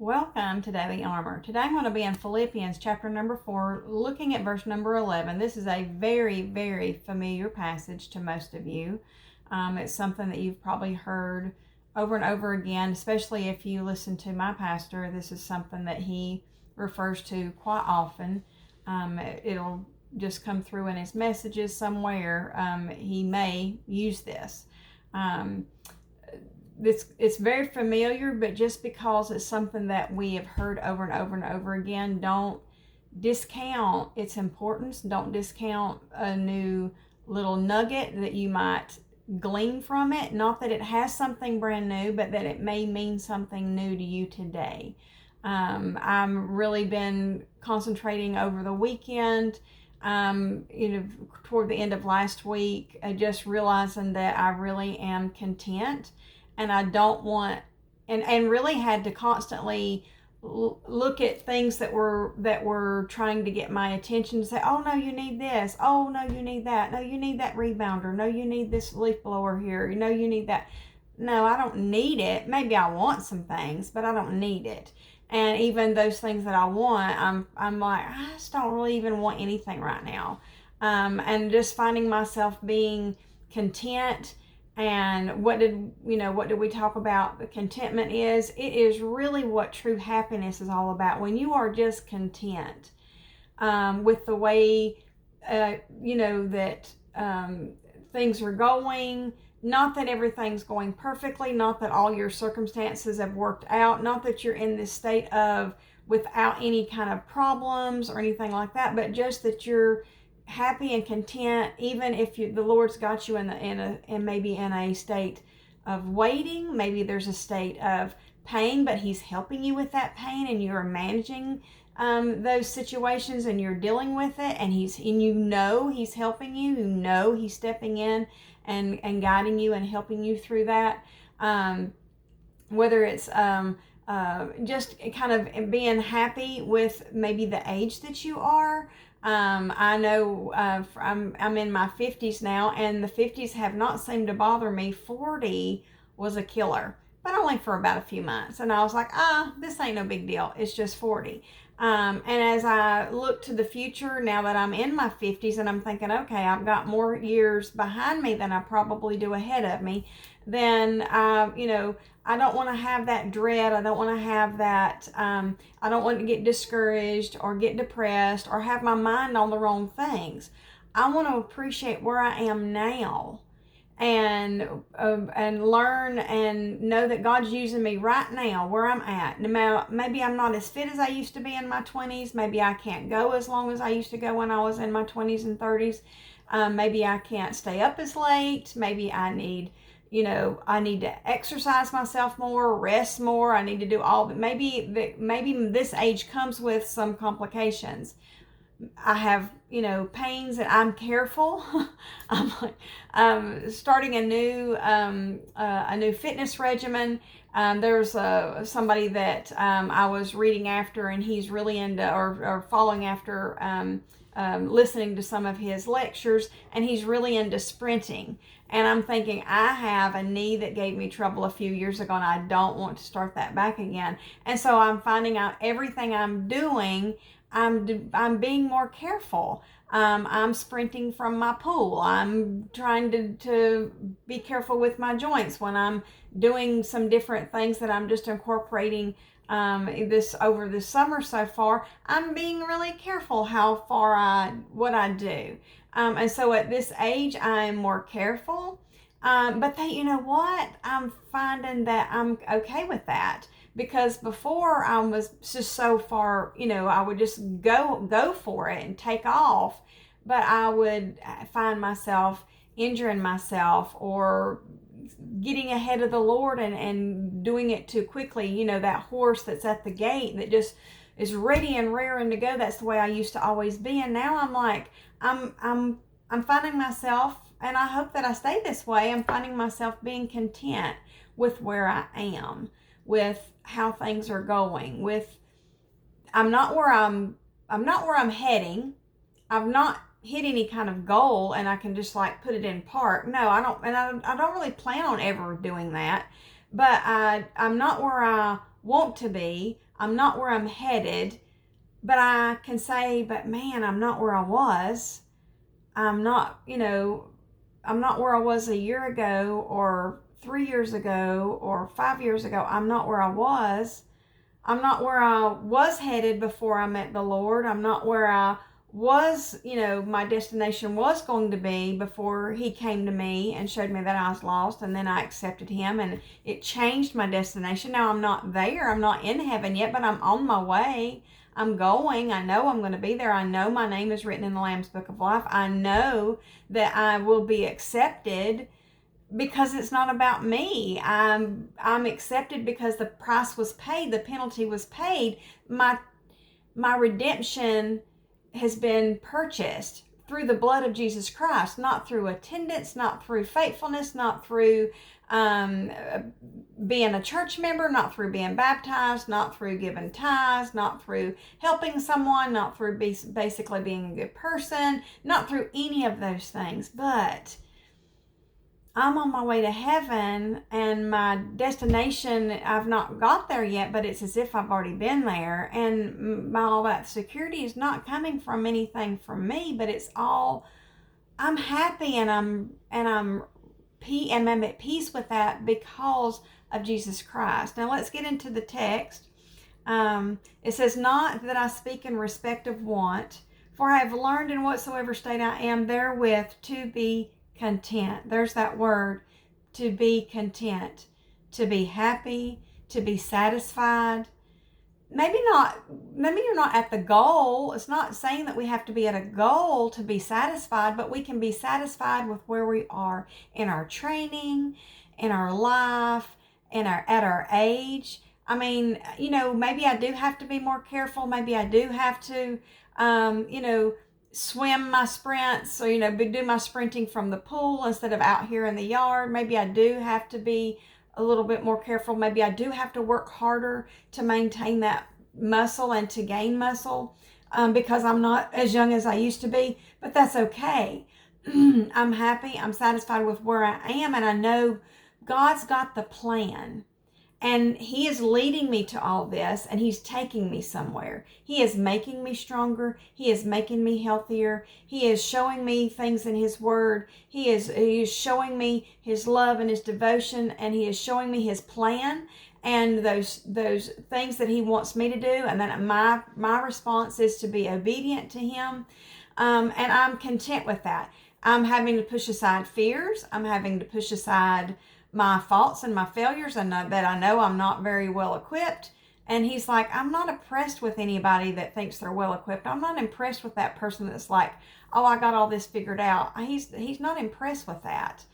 Welcome to Daily Armour. Today I'm going to be in Philippians chapter number 4, looking at verse number 11. This is a very, very familiar passage to most of you. It's something that you've probably heard over and over again, especially if you listen to my pastor. This is something that he refers to quite often. It'll just come through in his messages somewhere. He may use this. It's very familiar, but just because it's something that we have heard over and over and over again, don't discount its importance. Don't discount a new little nugget that you might glean from it. Not that it has something brand new, but that it may mean something new to you today. I've really been concentrating over the weekend, toward the end of last week, just realizing that I really am content. And I don't want, and really had to constantly look at things that were trying to get my attention, to say, oh no, you need this, oh no, you need that, no, you need that rebounder, no, you need this leaf blower here, no, you need that. No, I don't need it. Maybe I want some things, but I don't need it. And even those things that I want, I'm like, I just don't really even want anything right now. And just finding myself being content. And what did we talk about? The contentment is, it is really what true happiness is all about. When you are just content with the way, that things are going, not that everything's going perfectly, not that all your circumstances have worked out, not that you're in this state of without any kind of problems or anything like that, but just that you're happy and content, even if the Lord's got you maybe in a state of waiting. Maybe there's a state of pain, but He's helping you with that pain, and you're managing those situations, and you're dealing with it, and He's helping you. He's stepping in and guiding you and helping you through that. Whether it's just kind of being happy with maybe the age that you are. I know I'm in my 50s now, and the 50s have not seemed to bother me. 40 was a killer, but only for about a few months. And I was like, this ain't no big deal. It's just 40. And as I look to the future, now that I'm in my 50s and I'm thinking, okay, I've got more years behind me than I probably do ahead of me, then, I don't want to have that dread. I don't want to have that, I don't want to get discouraged or get depressed or have my mind on the wrong things. I want to appreciate where I am now and learn and know that God's using me right now where I'm at. Now, maybe I'm not as fit as I used to be in my 20s. Maybe I can't go as long as I used to go when I was in my 20s and 30s. Maybe I can't stay up as late. Maybe I need to exercise myself more, rest more. I need to do all that. Maybe this age comes with some complications. I have, pains, and I'm careful. I'm starting a new fitness regimen. There's somebody that I was reading after, and he's really into or following after listening to some of his lectures, and he's really into sprinting. And I'm thinking, I have a knee that gave me trouble a few years ago, and I don't want to start that back again. And so I'm finding out everything I'm doing, I'm being more careful. I'm sprinting from my pool. I'm trying to be careful with my joints when I'm doing some different things that I'm just incorporating this over this summer so far. I'm being really careful what I do. And so at this age, I am more careful. But you know what? I'm finding that I'm okay with that, because before I was just so far, I would just go for it and take off, but I would find myself injuring myself or getting ahead of the Lord and doing it too quickly. That horse that's at the gate that just is ready and raring to go. That's the way I used to always be. And now I'm like, I'm finding myself, and I hope that I stay this way, I'm finding myself being content with where I am, with how things are going, I'm not where I'm heading. I've not hit any kind of goal and I can just like put it in park. No, I don't really plan on ever doing that. But I'm not where I want to be. I'm not where I'm headed. But I can say, but man, I'm not where I was. I'm not, I'm not where I was a year ago or 3 years ago or 5 years ago. I'm not where I was. I'm not where I was headed before I met the Lord. I'm not where I was, my destination was going to be before He came to me and showed me that I was lost, and then I accepted Him and it changed my destination. Now I'm not there. I'm not in heaven yet, but I'm on my way. I'm going. I know I'm going to be there. I know my name is written in the Lamb's Book of Life. I know that I will be accepted because it's not about me. I'm accepted because the price was paid, the penalty was paid. My redemption has been purchased through the blood of Jesus Christ, not through attendance, not through faithfulness, not through being a church member, not through being baptized, not through giving tithes, not through helping someone, not through basically being a good person, not through any of those things. But I'm on my way to heaven, and my destination, I've not got there yet, but it's as if I've already been there. And all that security is not coming from anything from me, but it's all, I'm happy and I'm at peace with that because of Jesus Christ. Now let's get into the text. It says, not that I speak in respect of want, for I have learned in whatsoever state I am therewith to be content. There's that word, to be content, to be happy, to be satisfied. Maybe you're not at the goal. It's not saying that we have to be at a goal to be satisfied, but we can be satisfied with where we are in our training, in our life, at our age. I mean, maybe I do have to be more careful. Maybe I do have to, swim my sprints, or do my sprinting from the pool instead of out here in the yard. Maybe I do have to be a little bit more careful. Maybe I do have to work harder to maintain that muscle and to gain muscle, because I'm not as young as I used to be, but that's okay. I'm happy, I'm satisfied with where I am, and I know God's got the plan. And He is leading me to all this, and He's taking me somewhere. He is making me stronger. He is making me healthier. He is showing me things in His Word. He is showing me His love and His devotion, and He is showing me His plan and those things that He wants me to do. And then my response is to be obedient to Him, and I'm content with that. I'm having to push aside fears. I'm having to push aside my faults and my failures, and that I know I'm not very well equipped. And He's like, I'm not impressed with anybody that thinks they're well equipped. I'm not impressed with that person that's like, oh, I got all this figured out. He's not impressed with that.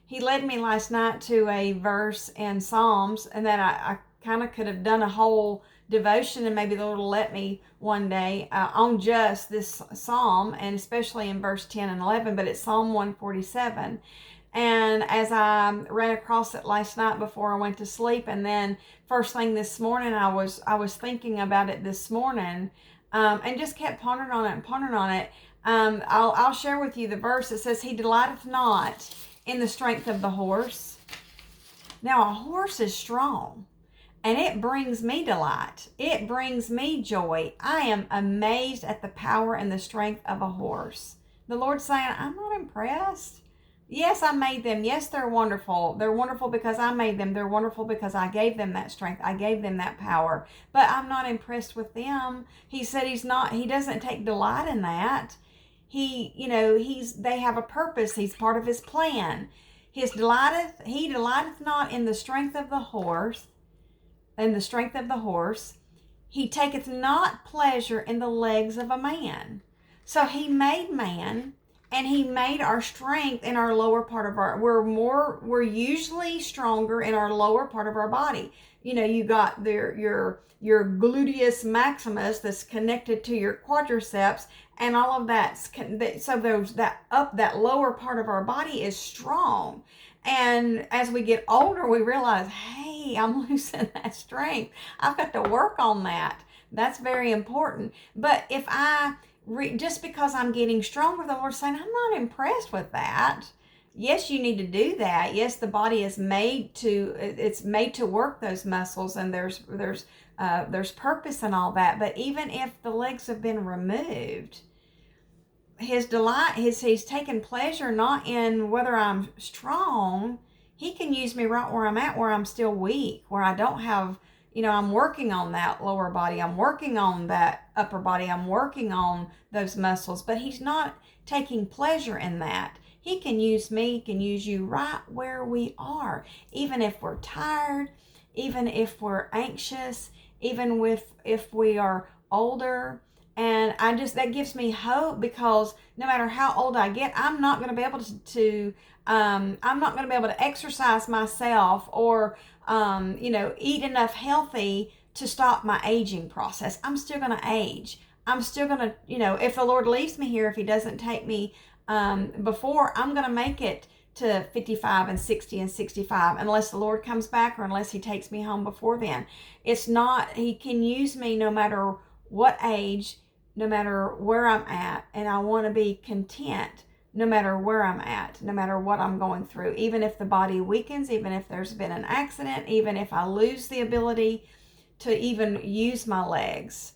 He led me last night to a verse in Psalms, and that I kind of could have done a whole devotion, and maybe the Lord will let me one day on just this psalm, and especially in verse 10 and 11, but it's Psalm 147. And as I ran across it last night before I went to sleep, and then first thing this morning, I was thinking about it this morning, and just kept pondering on it. I'll share with you the verse. It says, He delighteth not in the strength of the horse. Now a horse is strong, and it brings me delight. It brings me joy. I am amazed at the power and the strength of a horse. The Lord's saying, I'm not impressed. Yes, I made them. Yes, they're wonderful. They're wonderful because I made them. They're wonderful because I gave them that strength. I gave them that power. But I'm not impressed with them. He said He doesn't take delight in that. They have a purpose. He's part of His plan. He delighteth not in the strength of the horse. He taketh not pleasure in the legs of a man. So He made man, and He made our strength in our lower part of we're usually stronger in our lower part of our body. You got your gluteus maximus that's connected to your quadriceps, and all of that. So that lower part of our body is strong. And as we get older, we realize, hey, I'm losing that strength. I've got to work on that. That's very important. But if just because I'm getting stronger, the Lord's saying, I'm not impressed with that. Yes, you need to do that. Yes, the body is made to, it's made to work those muscles, and there's purpose and all that. But even if the legs have been removed, his delight, he's taken pleasure not in whether I'm strong. He can use me right where I'm at, where I'm still weak, where I don't have, I'm working on that lower body, I'm working on that upper body, I'm working on those muscles, but he's not taking pleasure in that. He can use me, he can use you right where we are, even if we're tired, even if we're anxious, even if we are older. And that gives me hope, because no matter how old I get, I'm not going to be able I'm not going to be able to exercise myself, or, eat enough healthy to stop my aging process. I'm still going to age. I'm still going to, if the Lord leaves me here, if he doesn't take me before, I'm going to make it to 55 and 60 and 65, unless the Lord comes back, or unless he takes me home before then. He can use me no matter what age, no matter where I'm at, and I want to be content no matter where I'm at, no matter what I'm going through, even if the body weakens, even if there's been an accident, even if I lose the ability to even use my legs.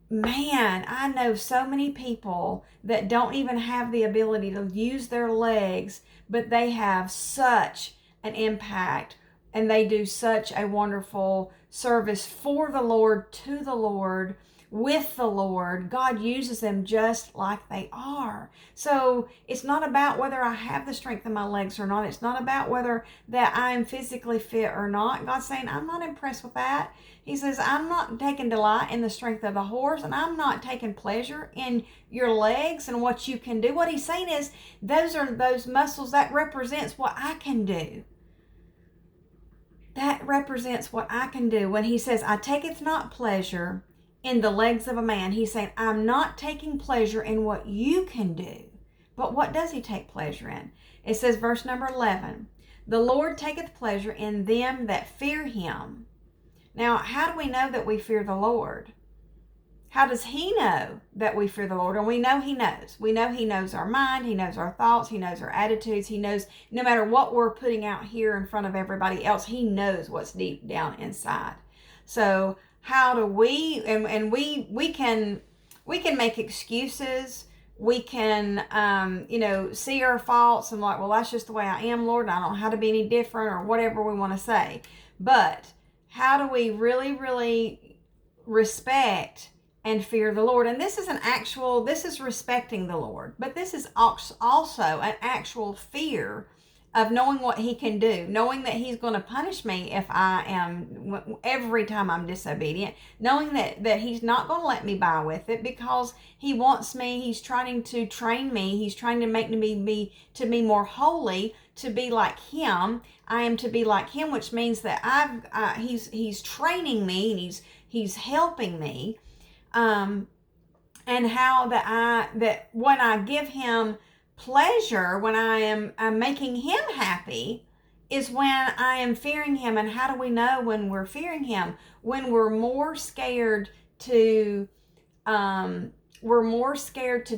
Man, I know so many people that don't even have the ability to use their legs, but they have such an impact, and they do such a wonderful service for the Lord, to the Lord, with the Lord. God uses them just like they are. So it's not about whether I have the strength in my legs or not. It's not about whether that I'm physically fit or not. God's saying, I'm not impressed with that. He says, I'm not taking delight in the strength of the horse, and I'm not taking pleasure in your legs and what you can do. What he's saying is, those muscles, that represents what I can do. That represents what I can do. When he says, I taketh not pleasure in the legs of a man, he's saying, I'm not taking pleasure in what you can do. But what does he take pleasure in? It says, verse number 11, the Lord taketh pleasure in them that fear him. Now, how do we know that we fear the Lord? How does he know that we fear the Lord? And we know he knows. We know he knows our mind. He knows our thoughts. He knows our attitudes. He knows no matter what we're putting out here in front of everybody else, he knows what's deep down inside. So how do we, and we can make excuses. We can, see our faults and like, well, that's just the way I am, Lord, and I don't know how to be any different, or whatever we want to say. But how do we really, really respect and fear the Lord? And this is respecting the Lord, but this is also an actual fear of knowing what he can do, knowing that he's going to punish me if every time I'm disobedient, knowing that he's not going to let me by with it, because he wants me, he's trying to train me, he's trying to make me to be more holy, to be like him. I am to be like him, which means that he's training me, and he's helping me, and how that when I give him pleasure, when I'm making him happy, is when I am fearing him. And how do we know when we're fearing him? When we're more scared to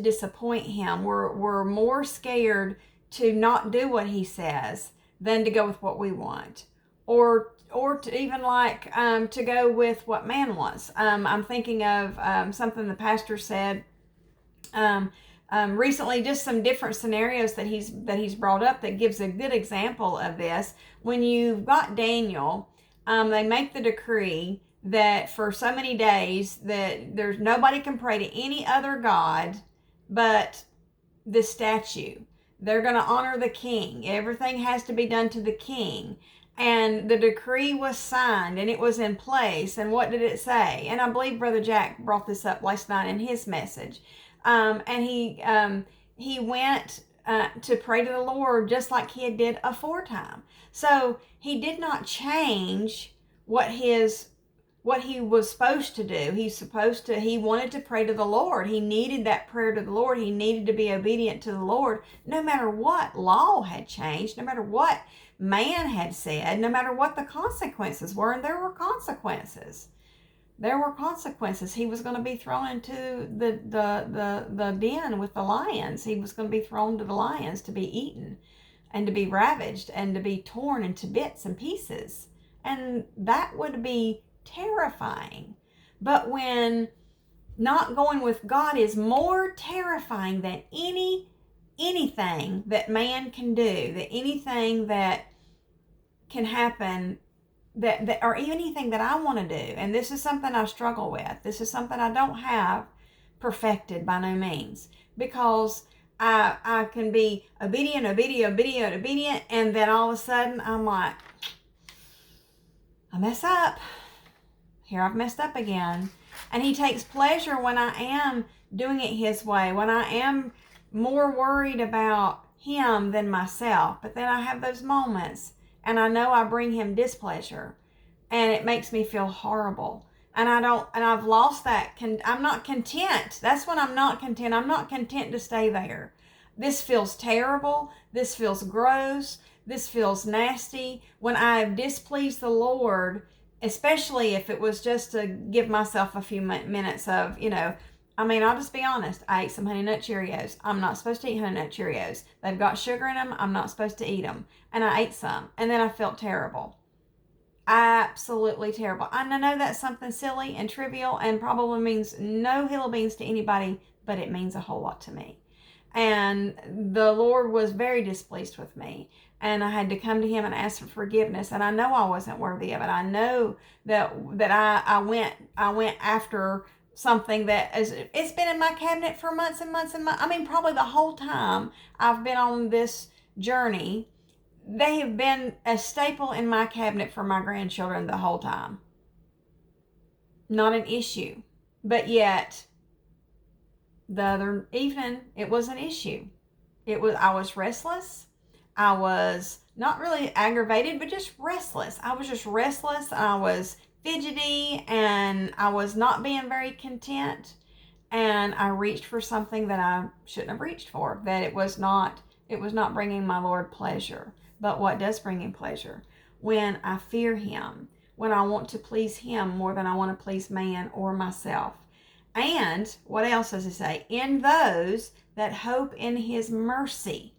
disappoint him. We're more scared to not do what he says than to go with what we want, or to even to go with what man wants. I'm thinking of something the pastor said recently, just some different scenarios that he's brought up that gives a good example of this. When you've got Daniel, they make the decree that for so many days that there's nobody can pray to any other god but the statue. They're going to honor the king. Everything has to be done to the king. And the decree was signed, and it was in place. And what did it say? And I believe Brother Jack brought this up last night in his message. And he went to pray to the Lord just like he did aforetime. So he did not change what he was supposed to do. He wanted to pray to the Lord. He needed that prayer to the Lord. He needed to be obedient to the Lord, no matter what law had changed, no matter what man had said, no matter what the consequences were. And there were consequences. He was going to be thrown into the den with the lions. He was going to be thrown to the lions to be eaten. and to be ravaged and to be torn into bits and pieces. And that would be terrifying. But when not going with God is more terrifying than anything that man can do, that anything that can happen, that or anything that I want to do. And this is something I struggle with. This is something I don't have perfected by no means, because I can be obedient, and then all of a sudden I'm like, I mess up. Here I've messed up again. And he takes pleasure when I am doing it his way, when I am more worried about him than myself. But then I have those moments and I know I bring him displeasure and it makes me feel horrible. And I've lost that. I'm not content. That's when I'm not content. I'm not content to stay there. This feels terrible. This feels gross. This feels nasty. When I have displeased the Lord, especially if it was just to give myself a few minutes of, I'll just be honest. I ate some Honey Nut Cheerios. I'm not supposed to eat Honey Nut Cheerios. They've got sugar in them. I'm not supposed to eat them. And I ate some. And then I felt terrible. Absolutely terrible. I know that's something silly and trivial and probably means no hill of beans to anybody, but it means a whole lot to me. And the Lord was very displeased with me. And I had to come to him and ask for forgiveness. And I know I wasn't worthy of it. I know that I went after something that it's been in my cabinet for months and months and months. Probably the whole time I've been on this journey. They have been a staple in my cabinet for my grandchildren the whole time. Not an issue. But yet, the other evening, it was an issue. I was restless. I was not really aggravated, but just restless. I was just restless. I was fidgety and I was not being very content. And I reached for something that I shouldn't have reached for, that it was not bringing my Lord pleasure. But what does bring him pleasure? When I fear him, when I want to please him more than I want to please man or myself. And what else does it say? In those that hope in his mercy.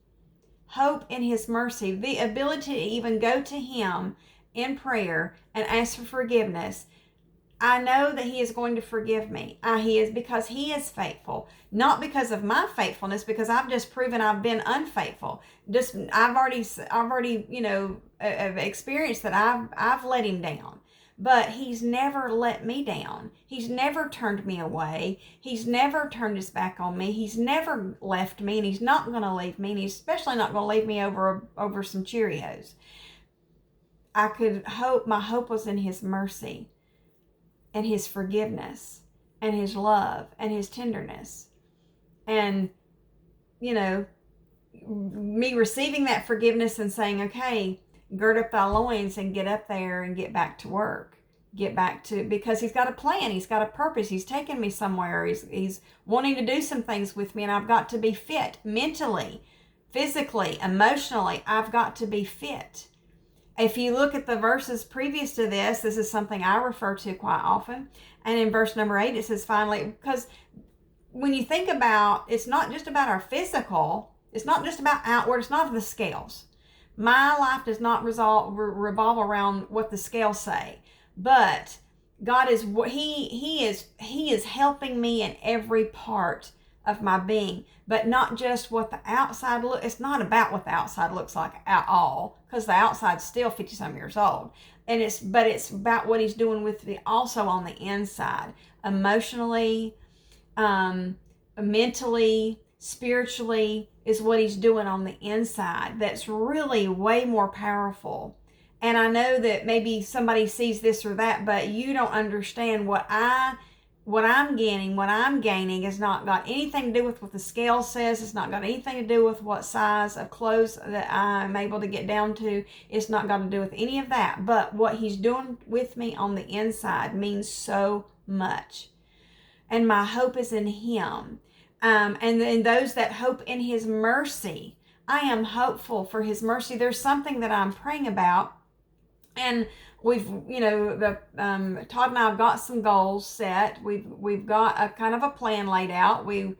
Hope in his mercy. The ability to even go to him in prayer and ask for forgiveness. I know that he is going to forgive me. He is, because he is faithful. Not because of my faithfulness, because I've just proven I've been unfaithful. I've already experienced that I've let him down. But he's never let me down. He's never turned me away. He's never turned his back on me. He's never left me, and he's not going to leave me, and he's especially not going to leave me over some Cheerios. My hope was in his mercy and his forgiveness and his love and his tenderness. And, me receiving that forgiveness and saying, okay, gird up thy loins and get up there and get back to work. Because he's got a plan. He's got a purpose. He's taking me somewhere. He's wanting to do some things with me, and I've got to be fit mentally, physically, emotionally. I've got to be fit. If you look at the verses previous to this is something I refer to quite often. And in verse number 8, it says finally, because when you think about, it's not just about our physical, it's not just about outward, it's not the scales. My life does not revolve around what the scales say, but God is he is helping me in every part of my being, but not just what the outside look. It's not about what the outside looks like at all, because the outside's still 50-some years old, but it's about what he's doing with me also on the inside, emotionally, mentally, spiritually, is what he's doing on the inside. That's really way more powerful. And I know that maybe somebody sees this or that, but you don't understand what I'm gaining has not got anything to do with what the scale says. It's not got anything to do with what size of clothes that I'm able to get down to. It's not got to do with any of that. But what he's doing with me on the inside means so much. And my hope is in him. And in those that hope in his mercy, I am hopeful for his mercy. There's something that I'm praying about. And we've, Todd and I have got some goals set. We've got a kind of a plan laid out. We're,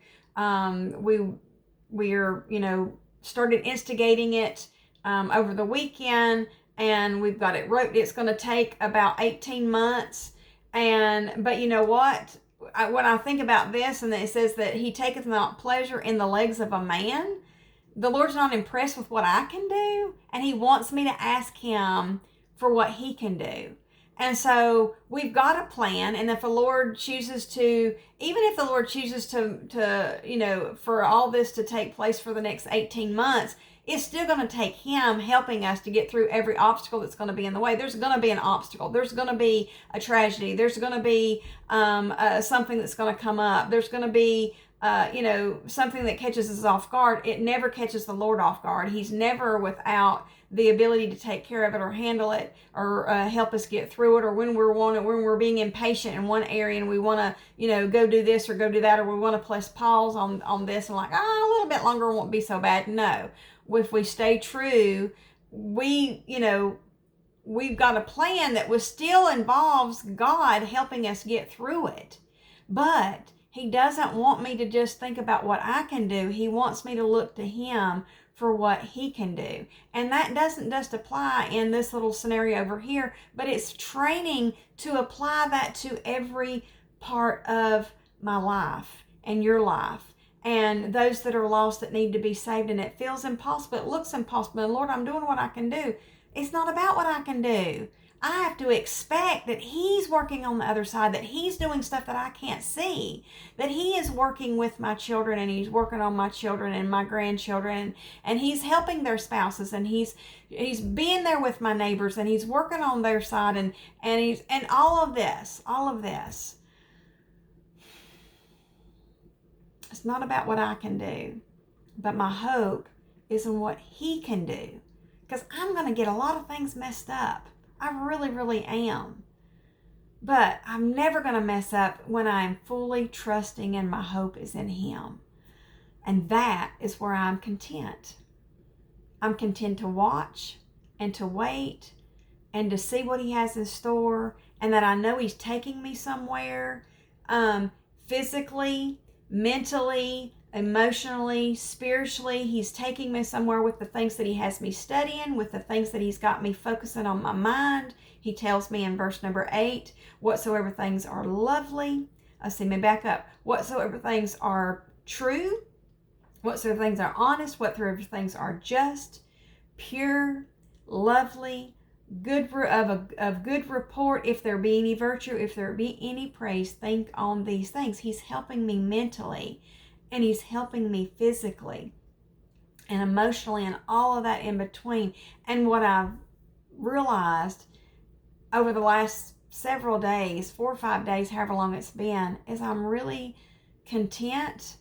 started instigating it over the weekend, and we've got it wrote. It's going to take about 18 months. But you know what? When I think about this, and it says that he taketh not pleasure in the legs of a man, the Lord's not impressed with what I can do, and he wants me to ask him for what he can do. And so we've got a plan, and if the Lord chooses to, even if the Lord chooses to for all this to take place for the next 18 months, it's still going to take him helping us to get through every obstacle that's going to be in the way. There's going to be an obstacle. There's going to be a tragedy. There's going to be something that's going to come up. There's going to be something that catches us off guard. It never catches the Lord off guard. He's never without the ability to take care of it or handle it or help us get through it, or when we're being impatient in one area and we want to go do this or go do that, or we want to press pause on this and like, a little bit longer won't be so bad. No, if we stay true, we've got a plan that still involves God helping us get through it. But he doesn't want me to just think about what I can do. He wants me to look to him for what he can do. And that doesn't just apply in this little scenario over here, but it's training to apply that to every part of my life and your life and those that are lost that need to be saved. And it feels impossible. It looks impossible. And Lord, I'm doing what I can do. It's not about what I can do. I have to expect that he's working on the other side, that he's doing stuff that I can't see, that he is working with my children, and he's working on my children and my grandchildren, and he's helping their spouses, and he's being there with my neighbors, and he's working on their side, and all of this. It's not about what I can do, but my hope is in what he can do, because I'm going to get a lot of things messed up. I really, really am. But I'm never going to mess up when I'm fully trusting and my hope is in him. And that is where I'm content. I'm content to watch and to wait and to see what he has in store, and that I know he's taking me somewhere, physically, mentally, emotionally, spiritually. He's taking me somewhere with the things that he has me studying, with the things that he's got me focusing on my mind. He tells me in verse number 8, whatsoever things are lovely. Let me back up. Whatsoever things are true, whatsoever things are honest, whatsoever things are just, pure, lovely, good of good report, if there be any virtue, if there be any praise, think on these things. He's helping me mentally, and he's helping me physically and emotionally and all of that in between. And what I've realized over the last several days, 4 or 5 days, however long it's been, is I'm really content.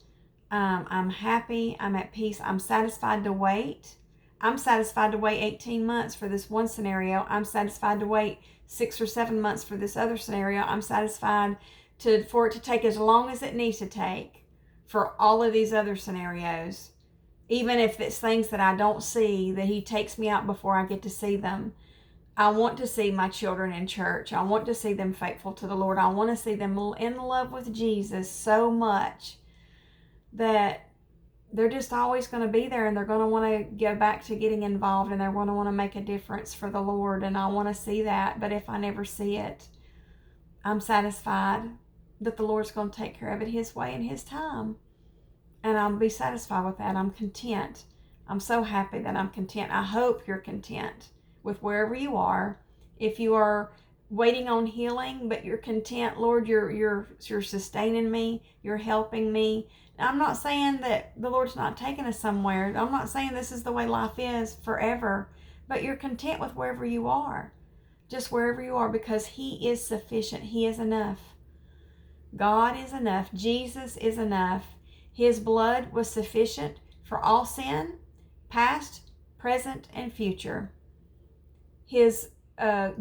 I'm happy. I'm at peace. I'm satisfied to wait. I'm satisfied to wait 18 months for this one scenario. I'm satisfied to wait 6 or 7 months for this other scenario. I'm satisfied for it to take as long as it needs to take for all of these other scenarios, even if it's things that I don't see, that he takes me out before I get to see them. I want to see my children in church. I want to see them faithful to the Lord. I want to see them in love with Jesus so much that they're just always going to be there, and they're going to want to go back to getting involved, and they're going to want to make a difference for the Lord. And I want to see that. But if I never see it, I'm satisfied that the Lord's going to take care of it his way and his time. And I'll be satisfied with that. I'm content. I'm so happy that I'm content. I hope you're content with wherever you are. If you are waiting on healing, but you're content, Lord, you're sustaining me. You're helping me. Now, I'm not saying that the Lord's not taking us somewhere. I'm not saying this is the way life is forever, but you're content with wherever you are. Just wherever you are, because he is sufficient. He is enough. God is enough. Jesus is enough. His blood was sufficient for all sin, past, present, and future. His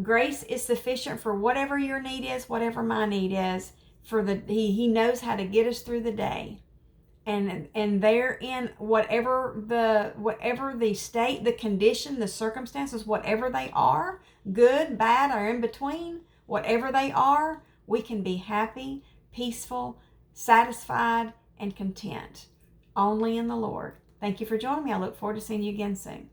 grace is sufficient for whatever your need is, whatever my need is. He knows how to get us through the day. And therein, whatever the state, the condition, the circumstances, whatever they are, good, bad, or in between, whatever they are, we can be happy, peaceful, satisfied, and content only in the Lord. Thank you for joining me. I look forward to seeing you again soon.